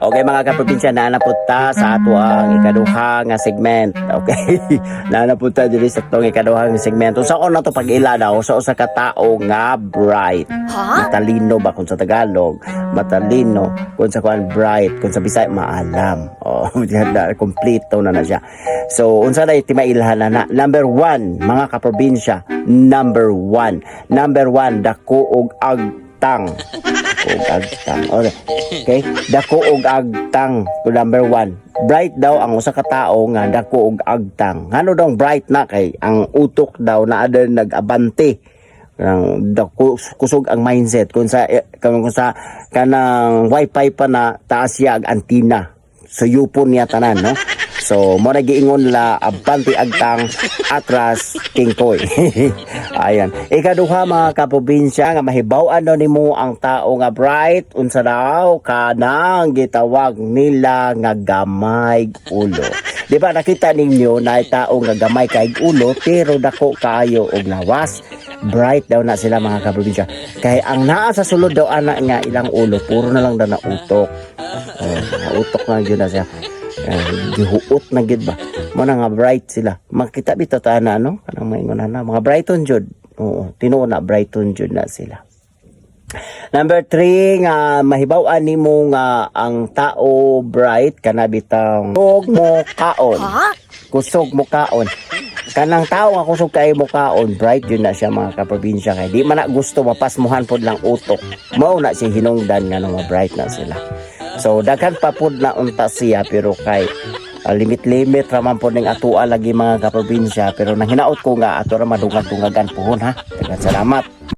Okay mga kaprobinsya, naanapunta sa ato ang ikaduha nga segment. Okay, naanapunta diri sa itong ikaduha nga segment. Sa na to pag-ila daw sa usa ka tawo nga bright. Matalino ba kung sa Tagalog? Matalino kung sa kuan bright, kung sa Bisaya maalam. Oh, kompleto na siya. So unsa na timailhan na number 1 mga kaprobinsya, number 1 dako og agtang. Og agtang. Okay, dako og agtang to number 1. Bright daw ang usa ka tawo nga dako og agtang. Ngano daw bright na kay ang utok daw na ada nag-abante. Dako kusog ang mindset kung sa kanang wifi pa na taas siya ag antenna. So yupon niya tanan, no? So mo na giingon la abante agtang atras tingkoy. Ayan. Ikaduha mga kaprobinsya nga mahibaw-an daw nimo ang tao nga bright unsa daw kanang gitawag nila nga gamay ulo. Di ba nakita ninyo na tao nga gamay kay ulo pero dako kaayo og lawas. Bright daw na sila mga kaprobinsya. Kay ang naa sa sulod daw ana nga ilang ulo puro na lang daw na utok. Utok lang yun na siya. Gihuot na gid ba mo na nga bright sila makita bitaw ta na ano kanang maingon na mga brighton jud. Oo, tinuo na brighton jud na sila. Number 3 nga mahibaw-an nimo nga ang tao bright kana bitang kusog mo kaon kanang tao nga kusog kay mo kaon bright yun na siya mga kaprobinsya kay di man na gusto mapasmuhan pod lang utok mao na si hinungdan nga mga bright na sila. So daghan pa pud na unta siya pero kay limit raman po ning atua lagi mga kaprobinsya pero nang hinaot ko nga ato ra madungag-dungagan pohon ha. Daghang salamat.